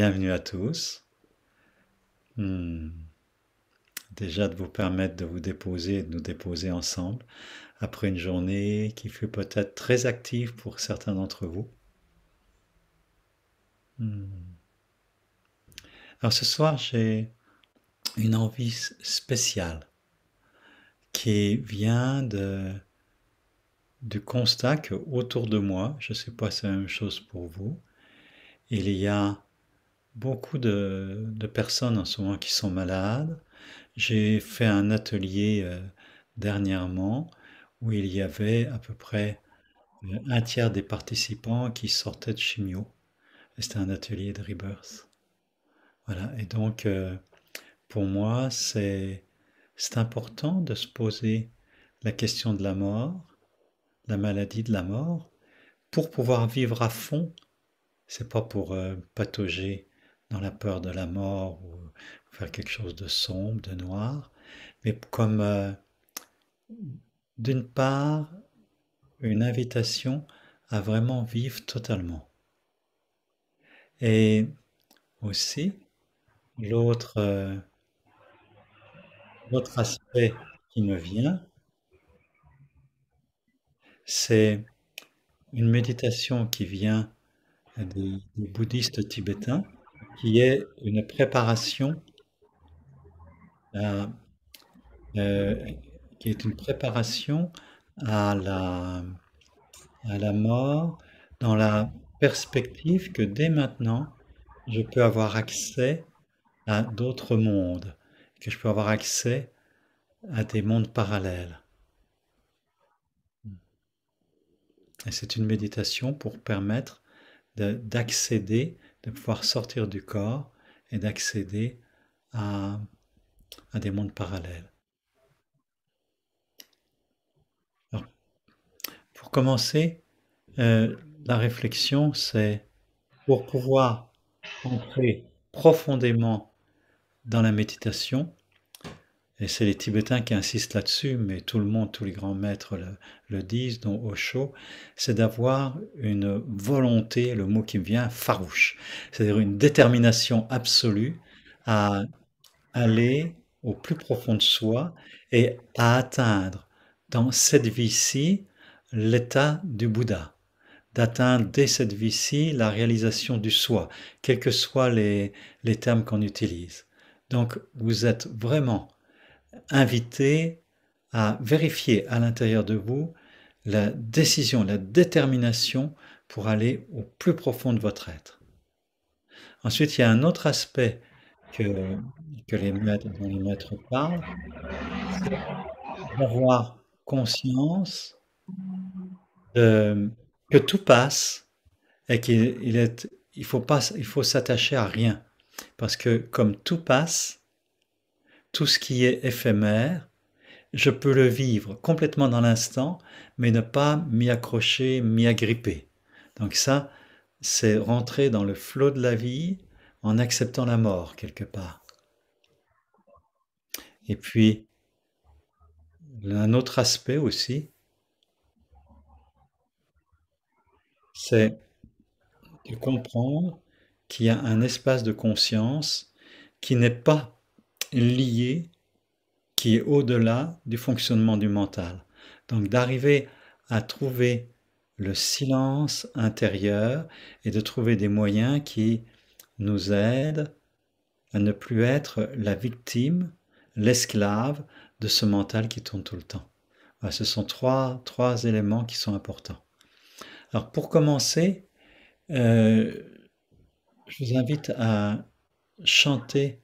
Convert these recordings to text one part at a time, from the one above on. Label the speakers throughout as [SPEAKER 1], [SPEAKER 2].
[SPEAKER 1] Bienvenue à tous. Hmm, Déjà de vous permettre de vous déposer et de nous déposer ensemble après une journée qui fut peut-être très active pour certains d'entre vous. Hmm. Alors ce soir, j'ai une envie spéciale qui vient du constat que autour de moi, je ne sais pas si c'est la même chose pour vous, il y a beaucoup de personnes en ce moment qui sont malades. J'ai fait un atelier dernièrement où il y avait à peu près un tiers des participants qui sortaient de chimio. Et c'était un atelier de rebirth. Voilà. Et donc, pour moi, c'est important de se poser la question de la mort, la maladie de la mort, pour pouvoir vivre à fond. C'est pas pour patauger dans la peur de la mort ou faire quelque chose de sombre, de noir, mais comme d'une part une invitation à vraiment vivre totalement. Et aussi, l'autre l'autre aspect qui me vient, c'est une méditation qui vient des bouddhistes tibétains, qui est une préparation à, euh, qui est une préparation à à la mort dans la perspective que dès maintenant, je peux avoir accès à d'autres mondes, que je peux avoir accès à des mondes parallèles. Et c'est une méditation pour permettre d'accéder, de pouvoir sortir du corps et d'accéder à, à des mondes parallèles. Alors, pour commencer, la réflexion, c'est pour pouvoir entrer profondément dans la méditation. Et c'est les Tibétains qui insistent là-dessus, mais tout le monde, tous les grands maîtres le disent, dont Osho, c'est d'avoir une volonté, le mot qui me vient, farouche. C'est-à-dire une détermination absolue à aller au plus profond de soi et à atteindre dans cette vie-ci l'état du Bouddha, d'atteindre dès cette vie-ci la réalisation du soi, quels que soient les termes qu'on utilise. Donc vous êtes vraiment invité à vérifier à l'intérieur de vous la décision, la détermination pour aller au plus profond de votre être. Ensuite, il y a un autre aspect que, que les maîtres, dont les maîtres parlent, c'est d'avoir conscience de- que tout passe et il faut pas, il faut s'attacher à rien. Parce que comme tout passe, tout ce qui est éphémère, je peux le vivre complètement dans l'instant, mais ne pas m'y accrocher, m'y agripper. Donc ça, c'est rentrer dans le flot de la vie en acceptant la mort quelque part. Et puis, un autre aspect aussi, c'est de comprendre qu'il y a un espace de conscience qui n'est pas lié, qui est au-delà du fonctionnement du mental. Donc d'arriver à trouver le silence intérieur et de trouver des moyens qui nous aident à ne plus être la victime, l'esclave de ce mental qui tourne tout le temps. Voilà, ce sont trois éléments qui sont importants. Alors pour commencer, euh, je vous invite à chanter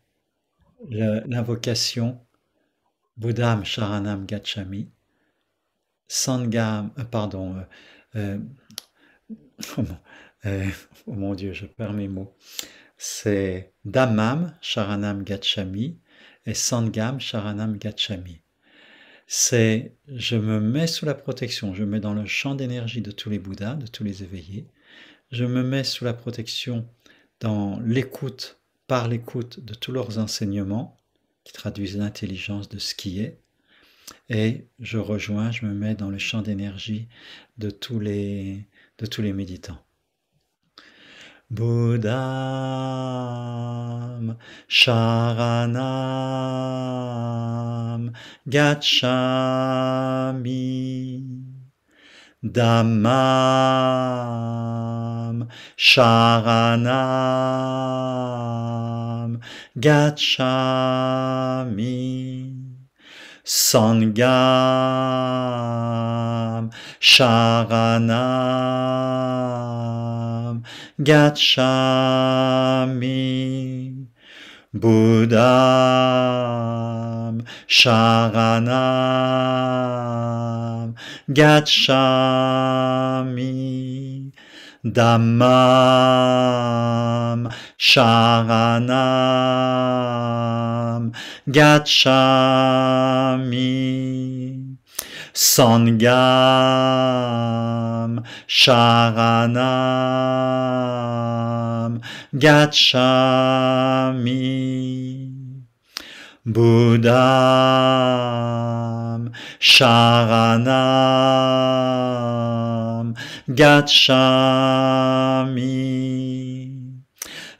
[SPEAKER 1] l'invocation Buddham Sharanam Gacchami, Sangam, pardon, euh, euh, oh mon Dieu, je perds mes mots. C'est Dhammam Sharanam Gacchami et Sangam Sharanam Gacchami. C'est je me mets sous la protection, je me mets dans le champ d'énergie de tous les Bouddhas, de tous les éveillés. Je me mets sous la protection dans l'écoute, par l'écoute de tous leurs enseignements qui traduisent l'intelligence de ce qui est. Et je rejoins, je me mets dans le champ d'énergie de tous les méditants. Buddham Sharanam Gacchami Dhammam Sharanam Gacchami Sangham Sharanam Gacchami Buddham Sharanam Gacchami Dhammam Sharanam Gacchami Sangham Sharanam Gacchami Buddham Sharanam Gacchami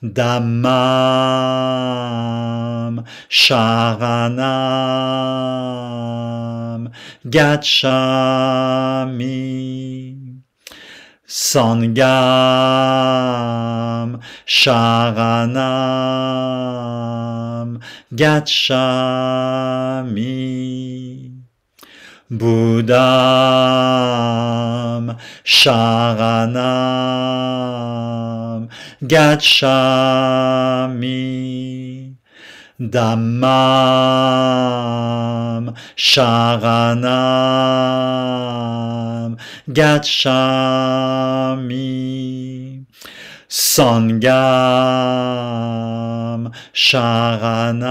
[SPEAKER 1] Dhammam Sharanam Gacchami Sangham Sharanam Gacchami Buddham Sharanam Gacchami Dhammam Sharanam Gacchami Sangham Sharanam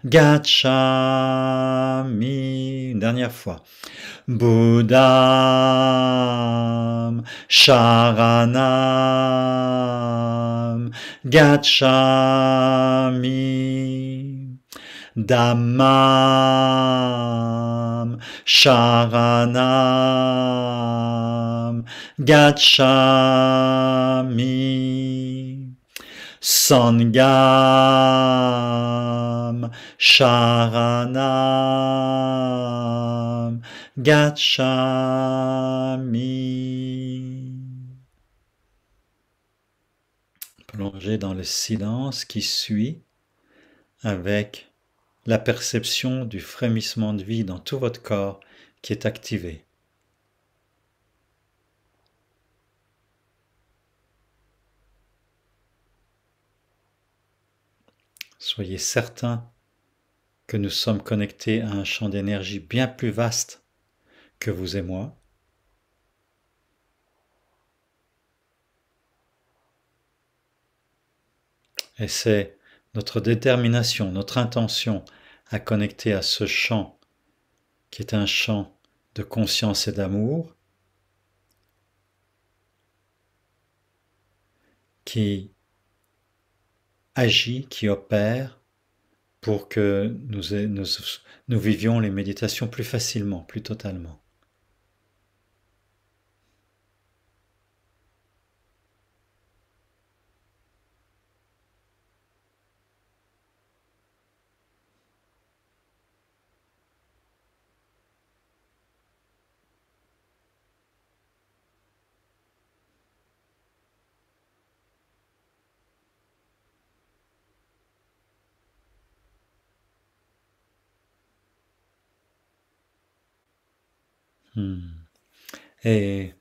[SPEAKER 1] Gacchami. Une dernière fois. Buddham Sharanam Gacchami Dhammam Sharanam Gacchami Sangham Sharanam Gacchami. Plongez dans le silence qui suit avec la perception du frémissement de vie dans tout votre corps qui est activé. Soyez certains que nous sommes connectés à un champ d'énergie bien plus vaste que vous et moi. Et c'est notre détermination, notre intention à connecter à ce champ qui est un champ de conscience et d'amour qui agit, qui opère pour que nous vivions les méditations plus facilement, plus totalement. Et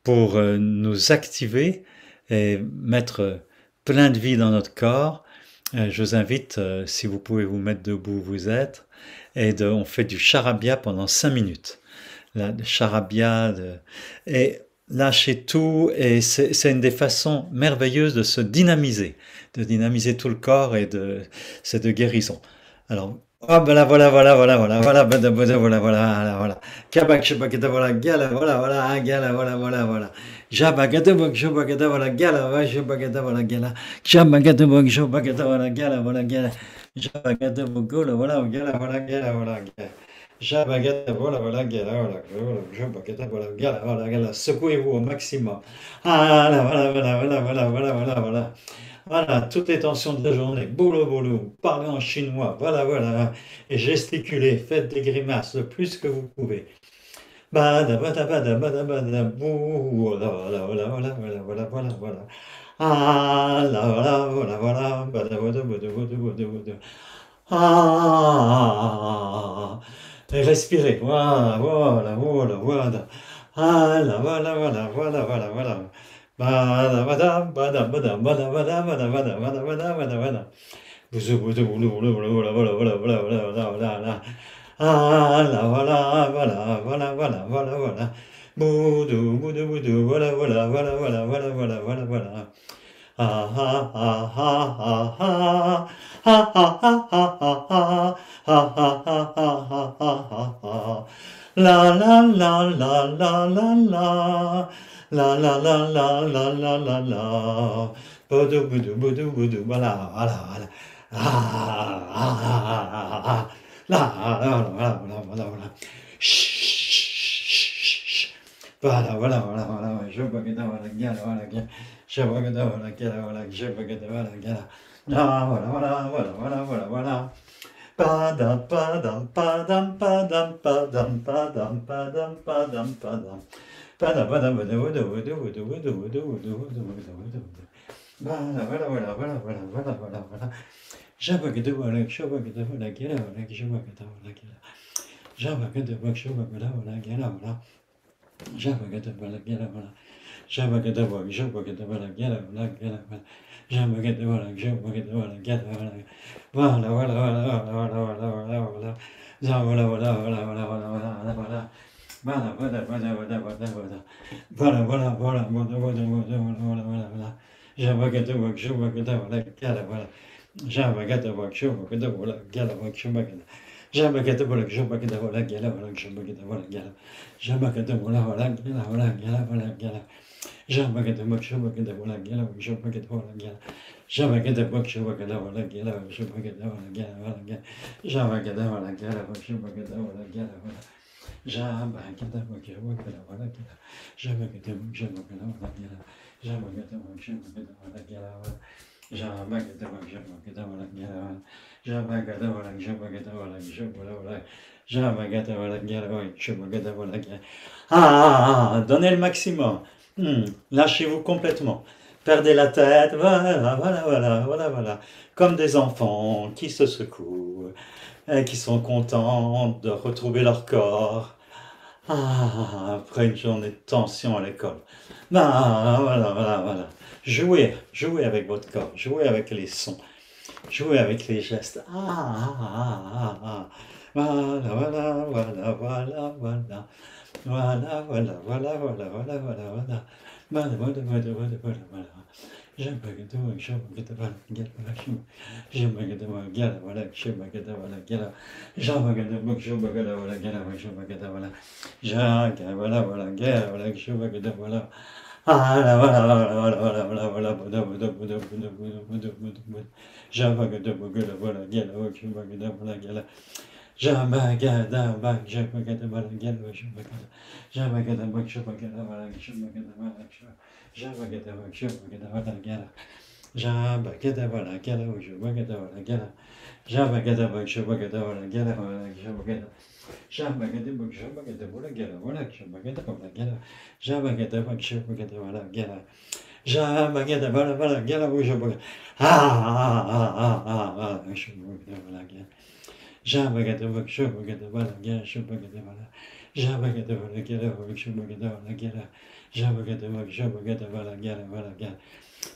[SPEAKER 1] pour nous activer et mettre plein de vie dans notre corps, je vous invite, si vous pouvez vous mettre debout où vous êtes, on fait du charabia pendant 5 minutes. Là, le charabia, et lâcher tout, et c'est une des façons merveilleuses de se dynamiser tout le corps, c'est de guérison. Alors, ah ben là, voilà. Kabak shabakata voilà, gala, voilà, gala, voilà. Jabagata bok shabakata voilà, gala, shabakata voilà, gala. Shabakata bok shabakata voilà, gala. Jabagata bok gola, voilà, gala. Jabagada, voilà, voilà, gala, voilà, voilà, jabagada, voilà, gala, voilà, gala. Secouez-vous au maximum. Ah, là, voilà, voilà, voilà, voilà, voilà, voilà, voilà. Voilà, toutes les tensions de la journée. Boulot, boulot. Parlez en chinois. Voilà, voilà. Et gesticulez. Faites des grimaces le plus que vous pouvez. Bada, bada, bada, bada, bada, bou. Voilà, voilà, voilà, voilà, voilà, voilà, voilà, voilà. Ah, là, voilà, voilà, voilà. Bada, bada, bada, bada, bada, bada. Ah, et respirez. Voilà, voilà, voilà, voilà. Ah, là, voilà, voilà, voilà, voilà, voilà. Bada, bada, bada, bada, bada, bada, bada, bada, bada, bada, bada, bada. Bouzou, bouzou, boulou, boulou, boulou, voilà, voilà, voilà, voilà, voilà, voilà, voilà, voilà. Ah, là, voilà, voilà, voilà, voilà, voilà, voilà. Boudou, boudou, boudou, voilà, voilà, voilà, voilà, voilà, voilà, voilà, voilà. Ah, ah, ah, ah, ah, ah. Ah, ah, ah, ah, ah, ah. Ah, ah, ah, ah, ah, ah, ah, ah. La, la, la, la, la, la, la. La, la, la, la, la, la, la, la. Boudou, boudou, boudou, boudou, voilà, voilà, voilà. Ah, ah, ah, ah, ah. Là, voilà, voilà, voilà, voilà, voilà. Chut, voilà, voilà, voilà, voilà, je vois que voilà, gala, voilà, je vois que voilà, gala, voilà, je vois que voilà, gala. Ah, voilà, voilà, voilà, voilà, voilà, voilà. Padam, padam, padam, padam, padam, padam, padam, padam, padam. Padam, padam, wudu, wudu, wudu, wudu, wudu, wudu, wudu, wudu, wudu, wudu. Voilà, voilà, voilà, voilà, voilà, voilà, voilà, voilà. Je vois que voilà, je vois que voilà, gala, voilà, je vois que voilà, gala. Je vois que je vois que voilà, gala, voilà. Jabagada balagada bala. Jabagada bala. Jabagada balagada balagada bala. Jabagada bala. Jabagada balagada bala. Bala bala bala bala bala bala bala. Zabala bala bala bala bala bala bala. Bala bala bala bala bala bala. Bala bala bala bala bala bala bala bala bala. Jabagada bala. Jabagada balagada bala. Jabagada bala. Jabagada balagada bala. Jabagada. Jabagada bala. Jabagada balagada bala. Jabagada balagada. Jabagada wala wala gala wala gala wala gala. Jabagada bak shabagada wala gala shabagada wala gala. Jabagada bak shabagada wala gala shabagada wala gala wala gala. Jabagada wala gala bak shabagada wala gala wala. Jabagada bak shabagada wala gala. Jabagada bak shabagada wala gala. Jabagada bak shabagada wala gala wala. Jabagada bak shabagada wala gala wala. Jabagada wala shabagada wala shabagada wala. Ah, donnez le maximum. Lâchez-vous complètement. Perdez la tête. Voilà, voilà, voilà, voilà, voilà. Comme des enfants qui se secouent, et qui sont contents de retrouver leur corps. Ah, après une journée de tension à l'école. Ah, voilà, voilà, voilà. Jouez, jouez avec votre corps, jouez avec les sons. Jouer avec les gestes. Ah, ah, ah, ah, ah. Voilà, voilà, voilà, voilà, voilà. Voilà, voilà, voilà, voilà, voilà, voilà, voilà. Voilà, voilà, voilà, voilà, voilà, voilà. J'aime pas que tu vois, je me que voilà, gala, voilà, j'aime pas que tu vois, gala, voilà, j'aime pas que tu voilà, gala. J'aime pas que tu vois, je me que voilà, gala, j'aime pas que tu voilà. J'aime, voilà, voilà, gala, voilà, j'aime pas que tu voilà. Ah, voilà, voilà, voilà, voilà, voilà, voilà, voilà, voilà, voilà, voilà, voilà, voilà, voilà, voilà. Jabagada bagada bala gala wakshubagada bala gala. Jabagada bag jabagada bala gala wakshubagada. Jabagada bag shubagada bala shubagada bala jabagada bag shubagada bala gala. Jabagada bala gala wakshubagada bala gala. Jabagada bag shubagada bala gala wakshubagada. Jabagada bag shubagada bala gala wala shubagada bala gala. Jabagada bag shubagada bala gala. Jabagada bala bala gala wakshubagada. Ah, ah, ah, ah, ah, ah, shubagada bala gala. Jabagada bag shubagada bala gala shubagada bala. Jabagada bala gala wakshubagada bala gala. Jabagada bag shubagada bala gala wala gala.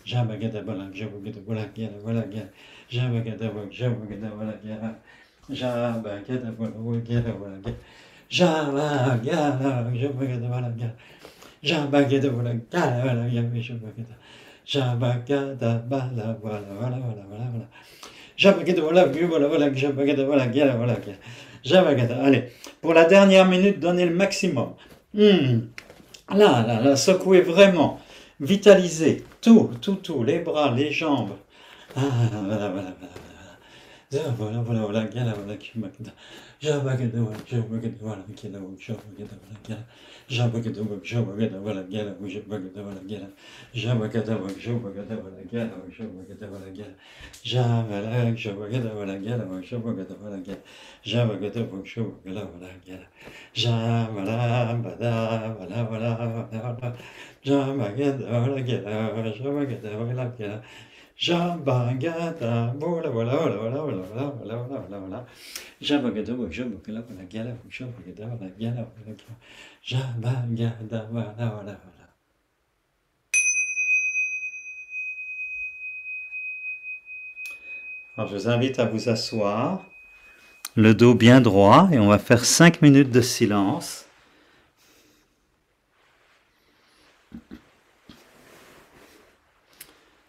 [SPEAKER 1] Jabagada bala shubagada bala gala wala gala. Jabagada bag shubagada bala gala. Jabagada bala gala wala gala. Jabagada shubagada bala gala. Jabagada bala gala wala gala shubagada. Jabagada bala wala wala wala wala wala. Jabagada voilà, voilà, voilà, jabagada voilà, gala voilà, gala. Jabagada. Allez, pour la dernière minute, donnez le maximum. Là, là, là, secouez vraiment. Vitalisez tout, tout, tout, les bras, les jambes. Ah, voilà, voilà, voilà, voilà. voilà, voilà, voilà, gala, voilà, kimakada. Jabagada, voilà, jabagada, voilà, gala, jabagada, voilà, gala. Jabagada, voilà, jabagada, voilà, gala, jabagada, voilà, gala. Jabagada, voilà, jabagada, voilà, gala, jabagada, voilà, gala. Javala, jabagada, voilà, gala, jabagada, voilà, gala. Jabagada, voilà, jabagada, voilà, gala. Javala, bada, voilà, voilà, voilà, voilà. Jabagada, voilà, gala, jabagada, voilà, gala. Jabagada, voilà, voilà, voilà, voilà, voilà, voilà, voilà, voilà, voilà, voilà. Jabagada, jabagada, voilà, gala, jabagada, voilà, gala, voilà, gala. Jabagada, voilà, voilà, voilà. Alors, je vous invite à vous asseoir, le dos bien droit, et on va faire 5 minutes de silence.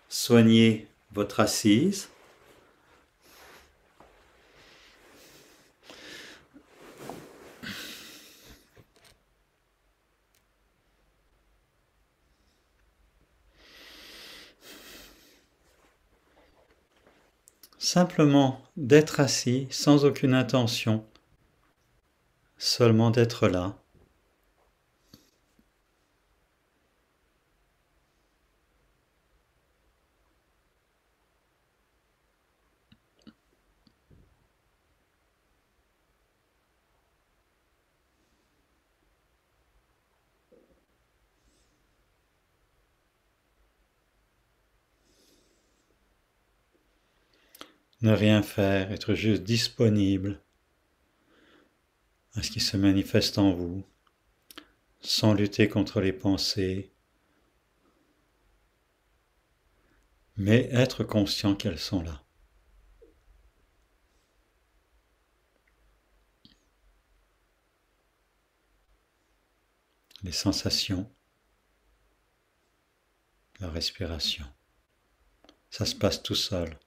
[SPEAKER 1] Soignez votre assise. Simplement d'être assis sans aucune intention, seulement d'être là. Ne rien faire, être juste disponible à ce qui se manifeste en vous, sans lutter contre les pensées, mais être conscient qu'elles sont là. Les sensations, la respiration. Ça se passe tout seul.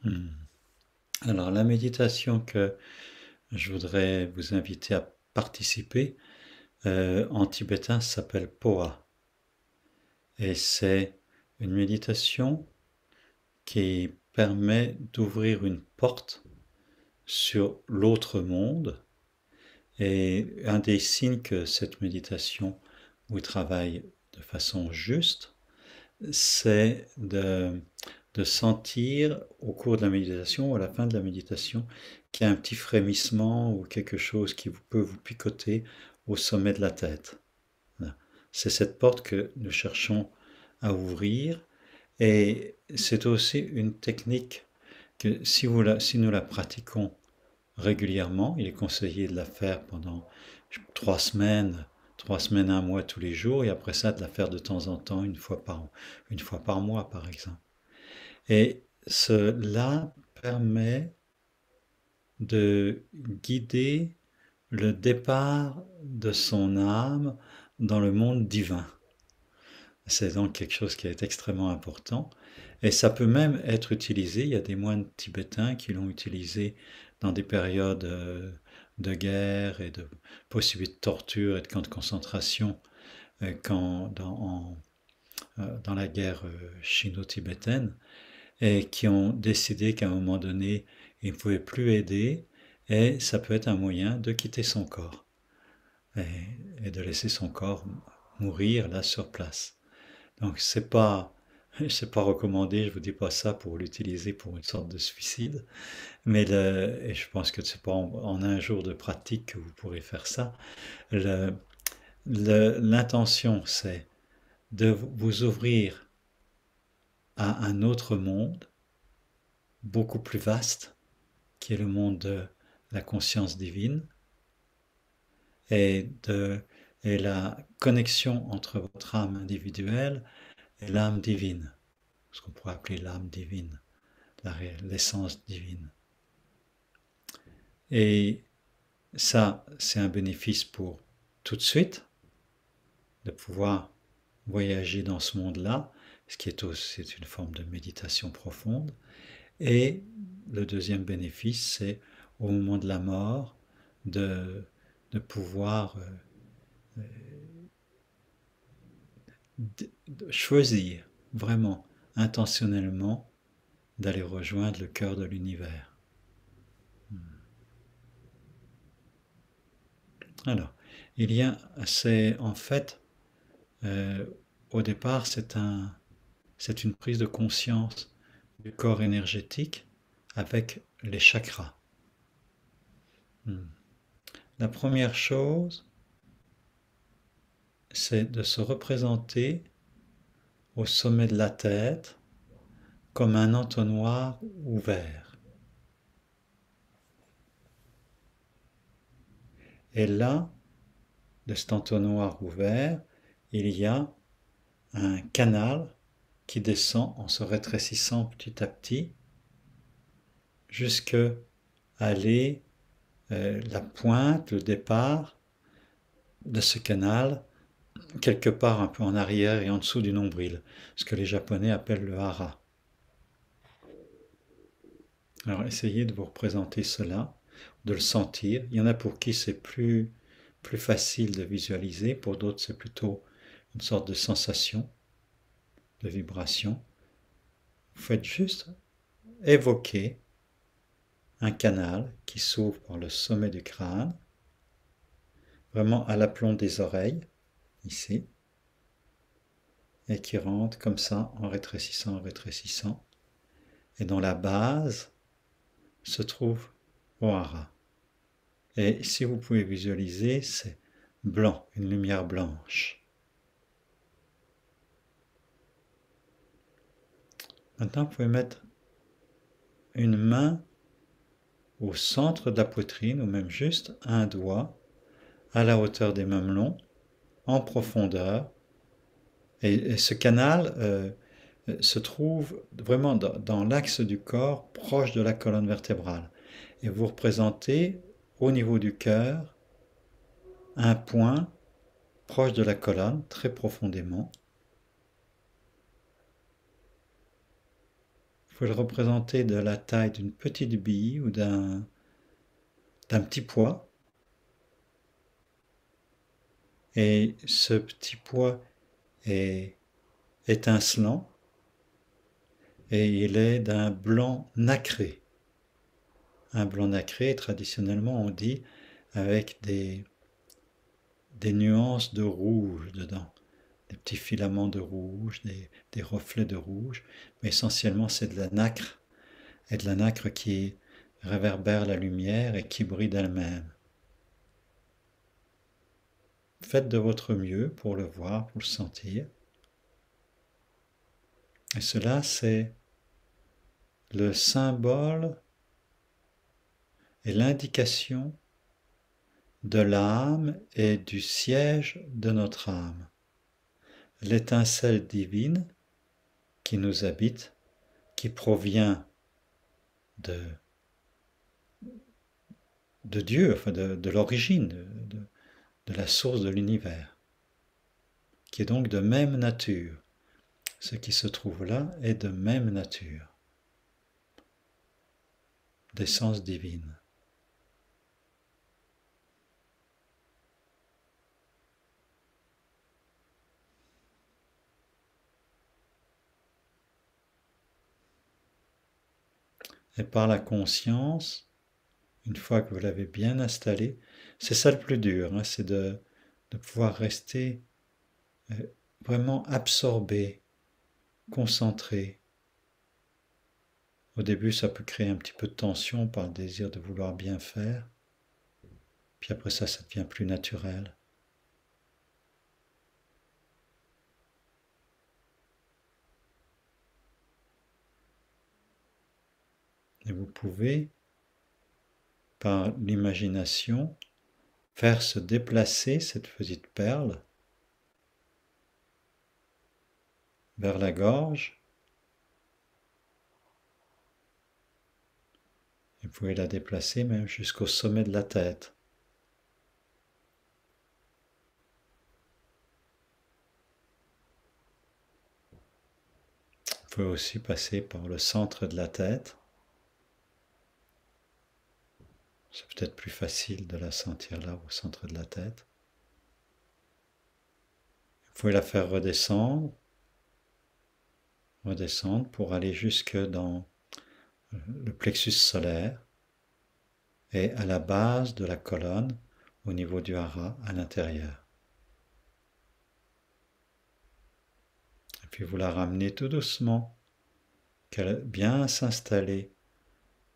[SPEAKER 1] Hmm. Alors, la méditation que je voudrais vous inviter à participer, en tibétain, ça s'appelle Poa. Et c'est une méditation qui permet d'ouvrir une porte sur l'autre monde. Et un des signes que cette méditation vous travaille de façon juste, c'est de sentir au cours de la méditation ou à la fin de la méditation qu'il y a un petit frémissement ou quelque chose qui peut vous picoter au sommet de la tête. C'est cette porte que nous cherchons à ouvrir et c'est aussi une technique que si nous la pratiquons régulièrement, il est conseillé de la faire pendant 3 semaines, 3 semaines, un mois tous les jours, et après ça de la faire de temps en temps, une fois par mois par exemple. Et cela permet de guider le départ de son âme dans le monde divin. C'est donc quelque chose qui est extrêmement important. Et ça peut même être utilisé, il y a des moines tibétains qui l'ont utilisé dans des périodes de guerre et de possibilités de torture et de camps de concentration dans la guerre chino-tibétaine, et qui ont décidé qu'à un moment donné, ils ne pouvaient plus aider, et ça peut être un moyen de quitter son corps et, et de laisser son corps mourir là sur place. Donc c'est pas recommandé, je vous dis pas ça pour l'utiliser pour une sorte de suicide, et je pense que c'est pas en un jour de pratique que vous pourrez faire ça. Le- L'intention, c'est de vous ouvrir à un autre monde, beaucoup plus vaste, qui est le monde de la conscience divine, et, de, et la connexion entre votre âme individuelle et l'âme divine, ce qu'on pourrait appeler l'âme divine, l'essence divine. Et ça, c'est un bénéfice pour tout de suite, de pouvoir voyager dans ce monde-là, ce qui est aussi une forme de méditation profonde. Et le deuxième bénéfice, c'est au moment de la mort, de, de pouvoir de choisir vraiment intentionnellement d'aller rejoindre le cœur de l'univers. Alors, c'est en fait, euh, au départ, c'est une prise de conscience du corps énergétique avec les chakras. Hmm. La première chose, c'est de se représenter au sommet de la tête comme un entonnoir ouvert. Et là, de cet entonnoir ouvert, il y a un canal qui descend en se rétrécissant petit à petit jusqu'à aller la pointe, le départ de ce canal, quelque part un peu en arrière et en dessous du nombril, ce que les Japonais appellent le hara. Alors essayez de vous représenter cela, de le sentir. Il y en a pour qui c'est plus facile de visualiser, pour d'autres c'est plutôt une sorte de sensation, de vibration. Vous faites juste évoquer un canal qui s'ouvre par le sommet du crâne, vraiment à l'aplomb des oreilles, ici, et qui rentre comme ça en rétrécissant, et dont la base se trouve au hara. Et si vous pouvez visualiser, c'est blanc, une lumière blanche. Maintenant, vous pouvez mettre une main au centre de la poitrine, ou même juste un doigt, à la hauteur des mamelons, en profondeur. Et ce canal se trouve vraiment dans l'axe du corps, proche de la colonne vertébrale. Et vous représentez au niveau du cœur un point proche de la colonne, très profondément. Il faut le représenter de la taille d'une petite bille ou d'un petit pois. Et ce petit pois est étincelant et il est d'un blanc nacré. Un blanc nacré, traditionnellement on dit, avec des nuances de rouge dedans, des petits filaments de rouge, des reflets de rouge, mais essentiellement c'est de la nacre, et de la nacre qui réverbère la lumière et qui brille d'elle-même. Faites de votre mieux pour le voir, pour le sentir. Et cela, c'est le symbole et l'indication de l'âme et du siège de notre âme. L'étincelle divine qui nous habite, qui provient de, de Dieu, enfin de l'origine, de la source de l'univers, qui est donc de même nature. Ce qui se trouve là est de même nature, d'essence divine. Et par la conscience, une fois que vous l'avez bien installé, c'est ça le plus dur, hein, c'est de pouvoir rester vraiment absorbé, concentré. Au début, ça peut créer un petit peu de tension par le désir de vouloir bien faire, puis après ça devient plus naturel. Et vous pouvez, par l'imagination, faire se déplacer cette petite perle vers la gorge. Et vous pouvez la déplacer même jusqu'au sommet de la tête. Vous pouvez aussi passer par le centre de la tête. C'est peut-être plus facile de la sentir là, au centre de la tête. Vous pouvez la faire redescendre pour aller jusque dans le plexus solaire et à la base de la colonne, au niveau du hara, à l'intérieur. Et puis vous la ramenez tout doucement, qu'elle bien s'installer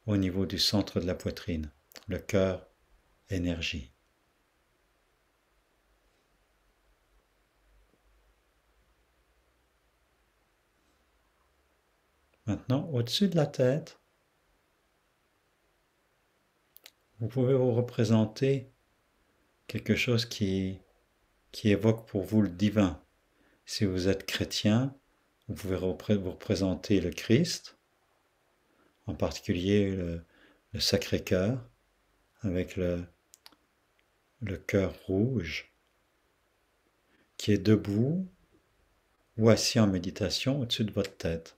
[SPEAKER 1] au niveau du centre de la poitrine, le cœur, énergie. Maintenant, au-dessus de la tête, vous pouvez vous représenter quelque chose qui évoque pour vous le divin. Si vous êtes chrétien, vous pouvez vous représenter le Christ, en particulier le Sacré-Cœur, avec le cœur rouge, qui est debout ou assis en méditation au-dessus de votre tête.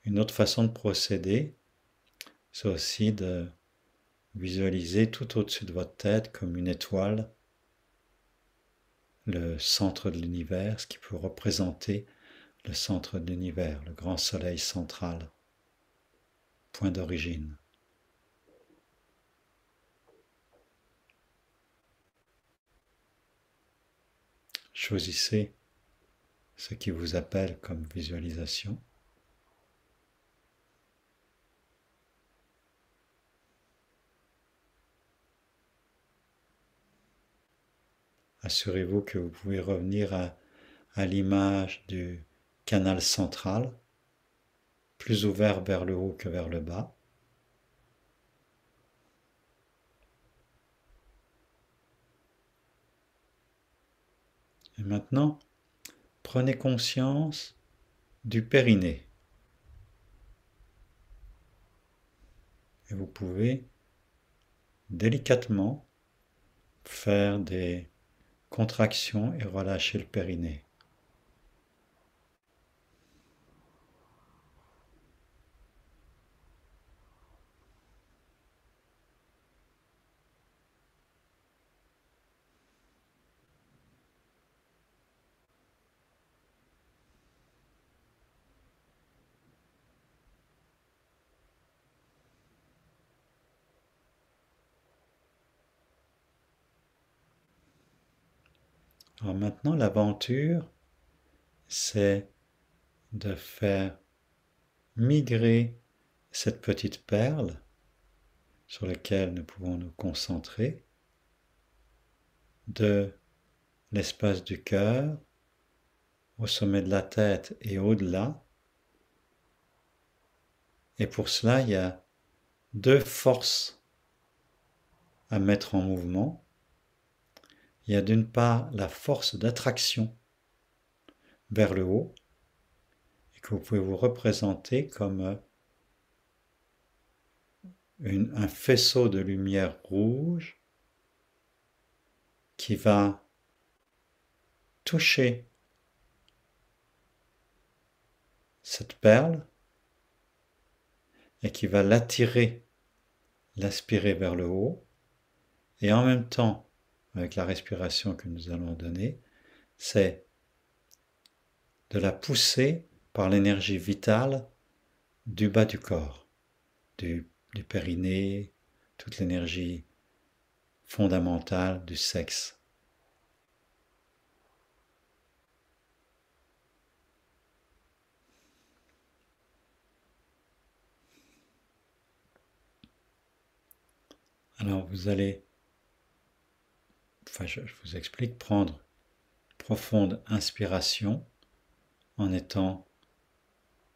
[SPEAKER 1] Une autre façon de procéder, c'est aussi de visualiser tout au-dessus de votre tête comme une étoile, le centre de l'univers, ce qui peut représenter le centre de l'univers, le grand soleil central, point d'origine. Choisissez ce qui vous appelle comme visualisation. Assurez-vous que vous pouvez revenir à l'image du canal central, plus ouvert vers le haut que vers le bas. Et maintenant, prenez conscience du périnée. Et vous pouvez délicatement faire des contractions et relâcher le périnée. Alors maintenant, l'aventure, c'est de faire migrer cette petite perle sur laquelle nous pouvons nous concentrer de l'espace du cœur au sommet de la tête et au-delà. Et pour cela, il y a deux forces à mettre en mouvement. Il y a d'une part la force d'attraction vers le haut, et que vous pouvez vous représenter comme un faisceau de lumière rouge qui va toucher cette perle et qui va l'attirer, l'aspirer vers le haut, et en même temps, avec la respiration que nous allons donner, c'est de la pousser par l'énergie vitale du bas du corps, du périnée, toute l'énergie fondamentale du sexe. Alors vous allez, je vous explique, prendre une profonde inspiration en étant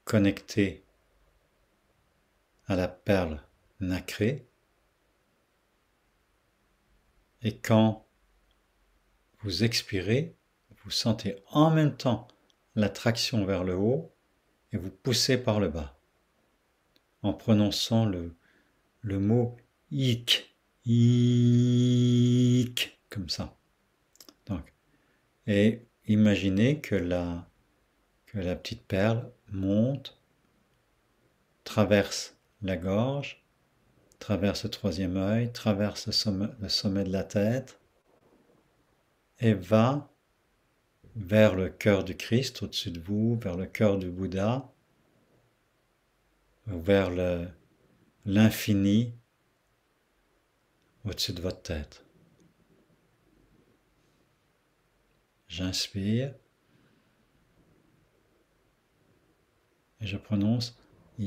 [SPEAKER 1] connecté à la perle nacrée. Et quand vous expirez, vous sentez en même temps l'attraction vers le haut et vous poussez par le bas en prononçant le mot ik, ik, comme ça. Donc, et imaginez que la petite perle monte, traverse la gorge, traverse le troisième œil, traverse le sommet de la tête et va vers le cœur du Christ au-dessus de vous, vers le cœur du Bouddha, vers l'infini au-dessus de votre tête. J'inspire et je prononce ik.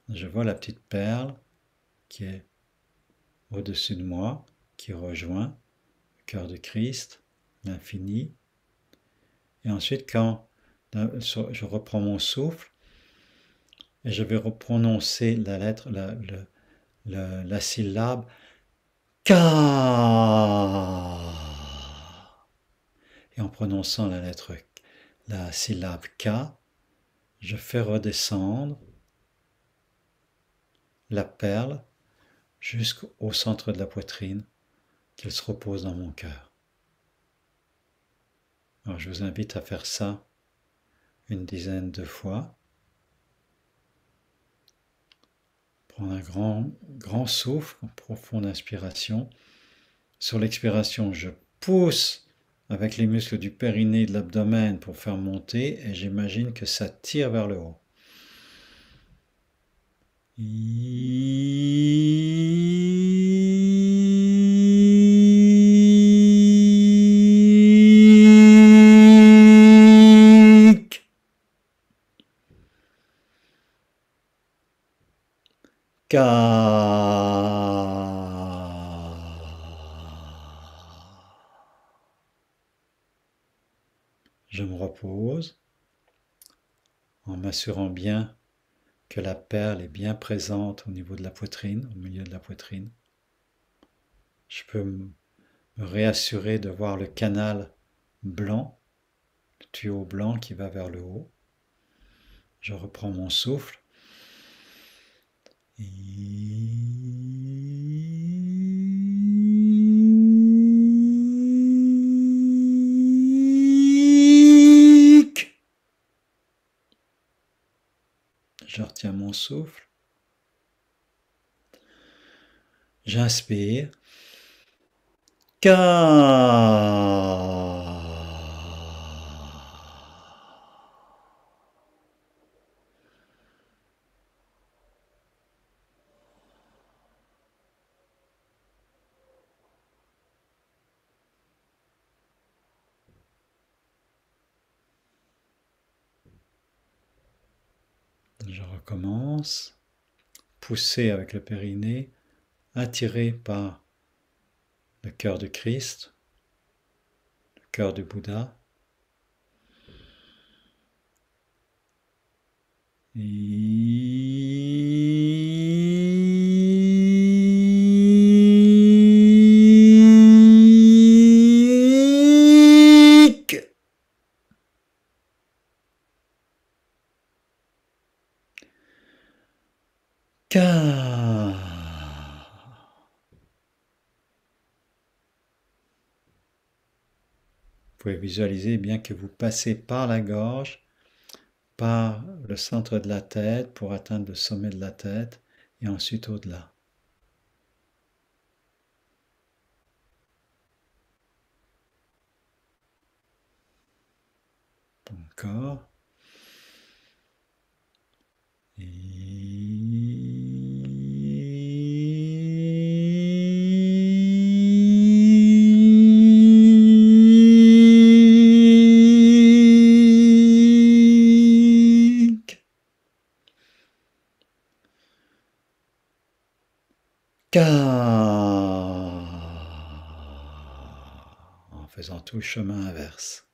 [SPEAKER 1] Je vois la petite perle qui est au-dessus de moi, qui rejoint le cœur de Christ, l'infini. Et ensuite, quand je reprends mon souffle, et je vais reprononcer la lettre, la syllabe Ka. Et en prononçant la syllabe K, je fais redescendre la perle jusqu'au centre de la poitrine, qu'elle se repose dans mon cœur. Alors je vous invite à faire ça une dizaine de fois. Prendre un grand souffle, une profonde inspiration. Sur l'expiration, je pousse avec les muscles du périnée et de l'abdomen pour faire monter et j'imagine que ça tire vers le haut. Ka. Je me repose en m'assurant bien que la perle est bien présente au niveau de la poitrine, au milieu de la poitrine. Je peux me réassurer de voir le canal blanc, le tuyau blanc qui va vers le haut. Je reprends mon souffle. Je retiens mon souffle. J'inspire. Ka. Je recommence. Poussez avec le périnée, attiré par le cœur du Christ, le cœur du Bouddha. Vous pouvez visualiser bien que vous passez par la gorge, par le centre de la tête pour atteindre le sommet de la tête et ensuite au-delà. Encore. En faisant tout le chemin inverse.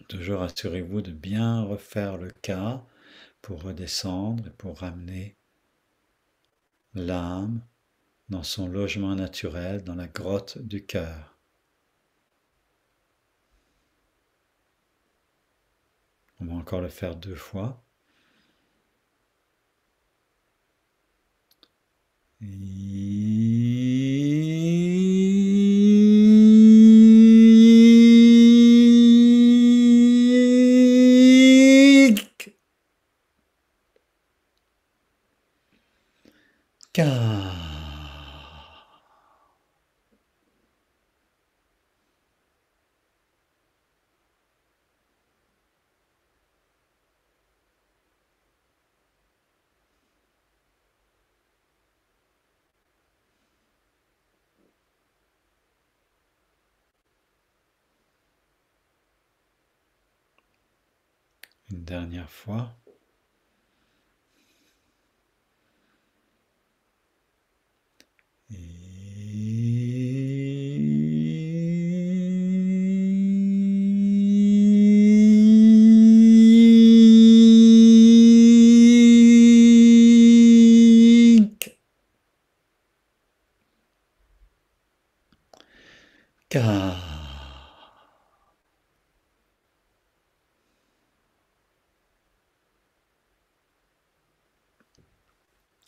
[SPEAKER 1] Toujours assurez-vous de bien refaire le cas pour redescendre et pour ramener l'âme dans son logement naturel, dans la grotte du cœur. On va encore le faire 2 fois. Une dernière fois.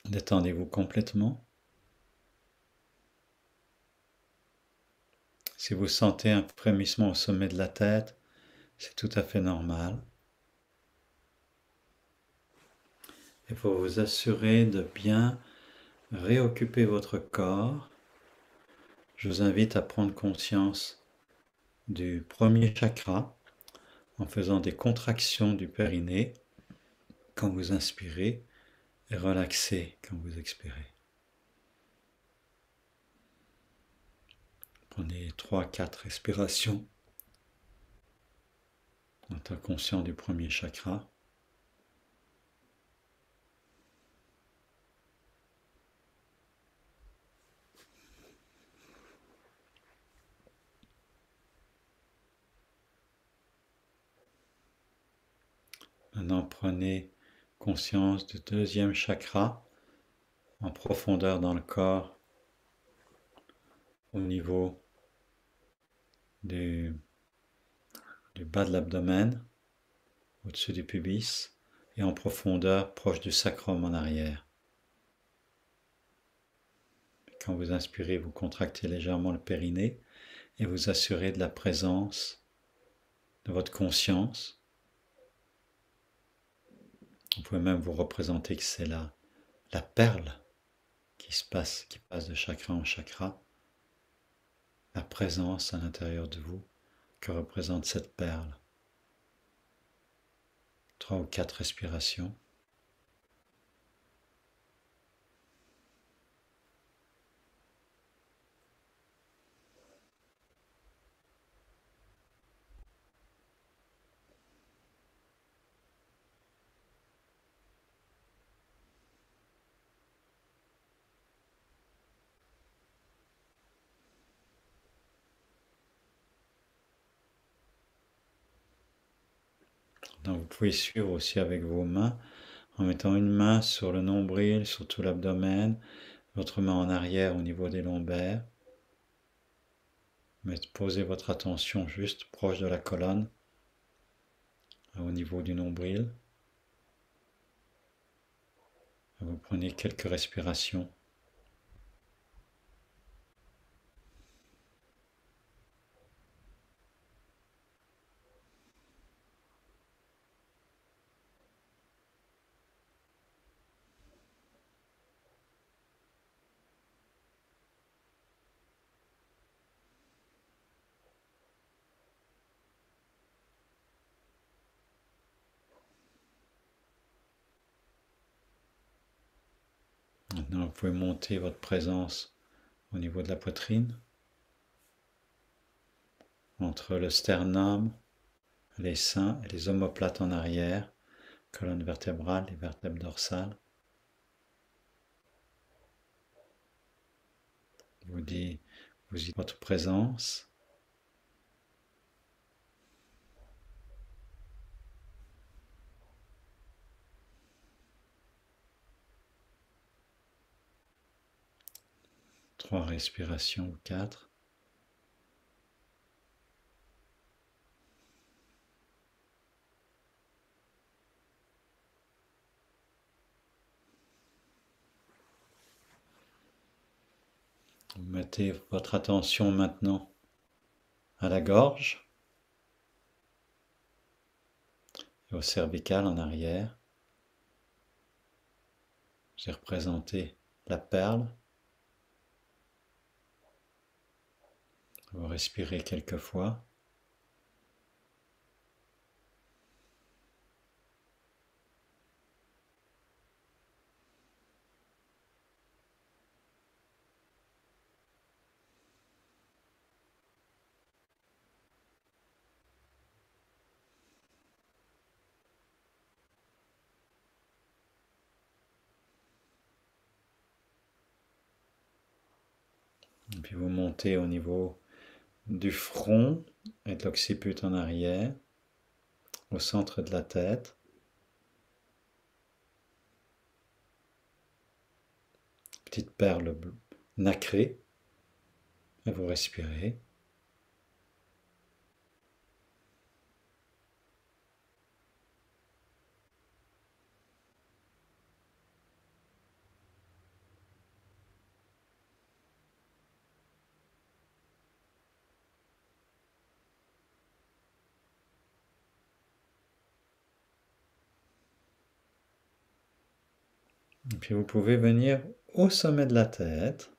[SPEAKER 1] Détendez-vous complètement. Si vous sentez un frémissement au sommet de la tête, c'est tout à fait normal. Il faut vous assurer de bien réoccuper votre corps. Je vous invite à prendre conscience du premier chakra en faisant des contractions du périnée quand vous inspirez et relaxez quand vous expirez. Prenez 3-4 respirations en étant conscient du premier chakra. Maintenant, prenez conscience du deuxième chakra en profondeur dans le corps, au niveau du bas de l'abdomen, au-dessus du pubis, et en profondeur proche du sacrum en arrière. Quand vous inspirez, vous contractez légèrement le périnée et vous assurez de la présence de votre conscience. Vous pouvez même vous représenter que c'est la perle qui passe de chakra en chakra, la présence à l'intérieur de vous que représente cette perle. 3 ou 4 respirations. Donc vous pouvez suivre aussi avec vos mains en mettant une main sur le nombril, sur tout l'abdomen, l'autre main en arrière au niveau des lombaires. Mais posez votre attention juste proche de la colonne, au niveau du nombril. Vous prenez quelques respirations. Maintenant, vous pouvez monter votre présence au niveau de la poitrine, entre le sternum, les seins et les omoplates en arrière, colonne vertébrale, les vertèbres dorsales. Vous dites votre présence. Trois respirations ou quatre. Vous mettez votre attention maintenant à la gorge et au cervical en arrière. J'ai représenté la perle. Vous respirez quelques fois. Et puis vous montez au niveau du front et de l'occiput en arrière, au centre de la tête. Petite perle nacrée. Et vous respirez. Et puis vous pouvez venir au sommet de la tête.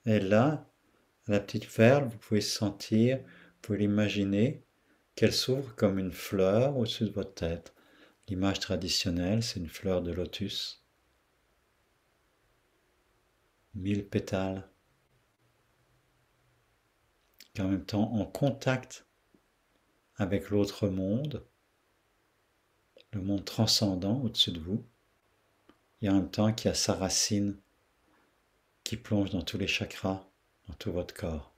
[SPEAKER 1] Et là, la petite perle, vous pouvez sentir, vous pouvez l'imaginer, qu'elle s'ouvre comme une fleur au-dessus de votre tête. L'image traditionnelle, c'est une fleur de lotus. 1000 pétales. Qui est en même temps en contact avec l'autre monde, le monde transcendant au-dessus de vous, et en même temps qui a sa racine qui plonge dans tous les chakras, dans tout votre corps.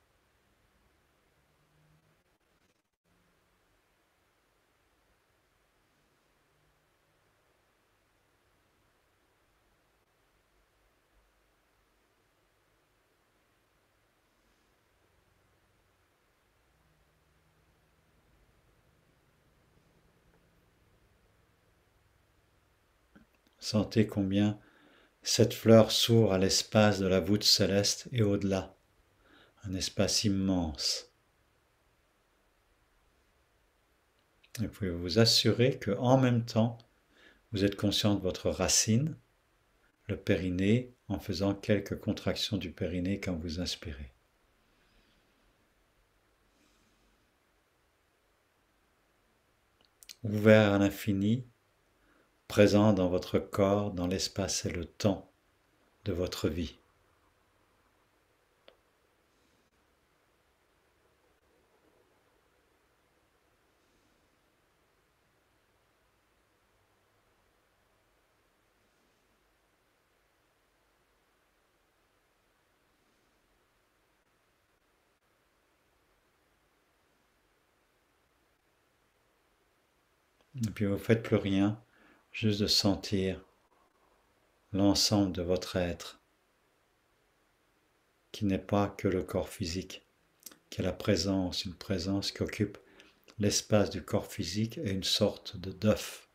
[SPEAKER 1] Sentez combien cette fleur s'ouvre à l'espace de la voûte céleste et au-delà, un espace immense. Et vous pouvez vous assurer que en même temps, vous êtes conscient de votre racine, le périnée, en faisant quelques contractions du périnée quand vous inspirez. Ouvert à l'infini, présent dans votre corps, dans l'espace et le temps de votre vie. Et puis vous ne faites plus rien, juste de sentir l'ensemble de votre être, qui n'est pas que le corps physique, qui est la présence, une présence qui occupe l'espace du corps physique et une sorte de d'œuf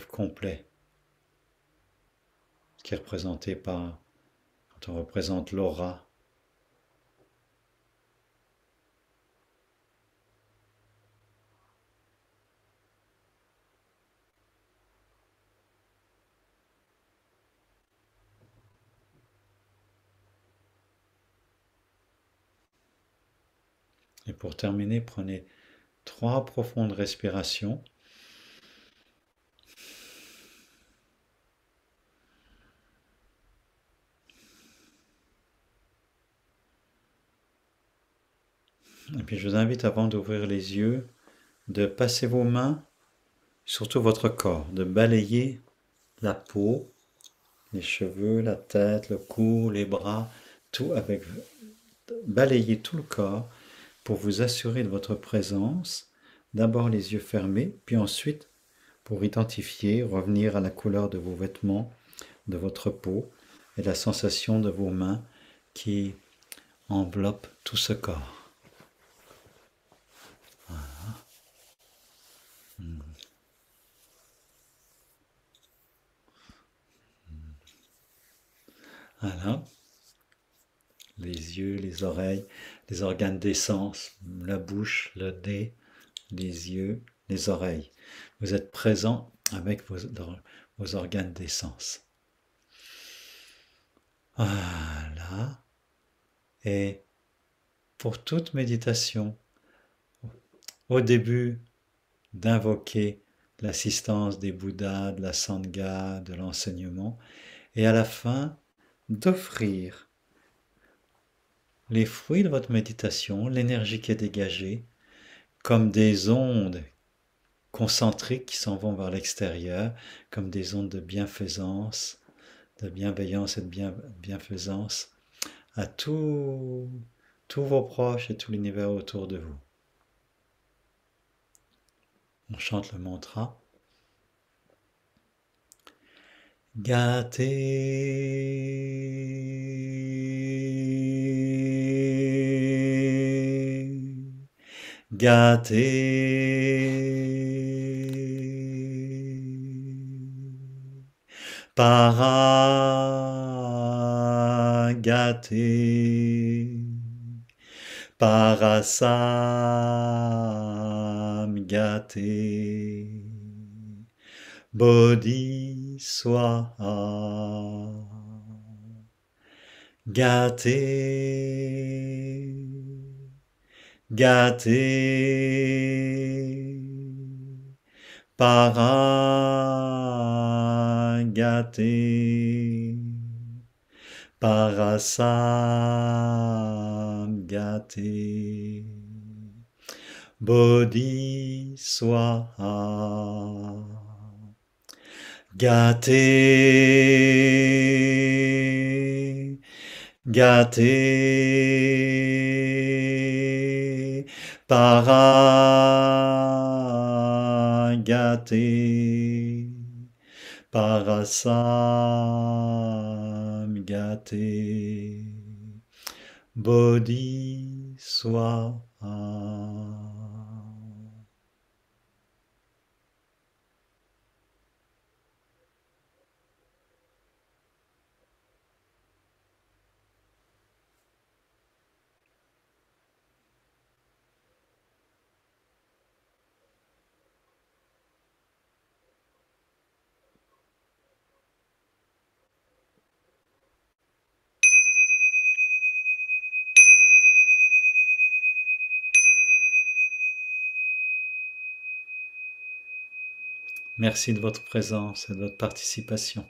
[SPEAKER 1] complet, qui est représenté par, quand on représente l'aura. Et pour terminer, prenez 3 profondes respirations. Et puis je vous invite, avant d'ouvrir les yeux, de passer vos mains sur tout votre corps, de balayer la peau, les cheveux, la tête, le cou, les bras, tout avec balayer tout le corps pour vous assurer de votre présence. D'abord les yeux fermés, puis ensuite pour identifier, revenir à la couleur de vos vêtements, de votre peau et la sensation de vos mains qui enveloppent tout ce corps. Voilà, les yeux, les oreilles, les organes d'essence, la bouche, le nez, les yeux, les oreilles. Vous êtes présent avec vos organes d'essence. Voilà. Et pour toute méditation, au début, d'invoquer l'assistance des Bouddhas, de la Sangha, de l'enseignement, et à la fin, d'offrir les fruits de votre méditation, l'énergie qui est dégagée, comme des ondes concentriques qui s'en vont vers l'extérieur, comme des ondes de bienfaisance, de bienveillance et de bienfaisance à tous vos proches et tout l'univers autour de vous. On chante le mantra. Gâté, gâté, para gâté, parasam gâté, Bodhi Swaha. Gâté, gâté, para gâté, parasam gâté, Bodhi Swaha. Gâté, gâté, para gâté, parasam gâté, Bodhi Swaha. Merci de votre présence et de votre participation.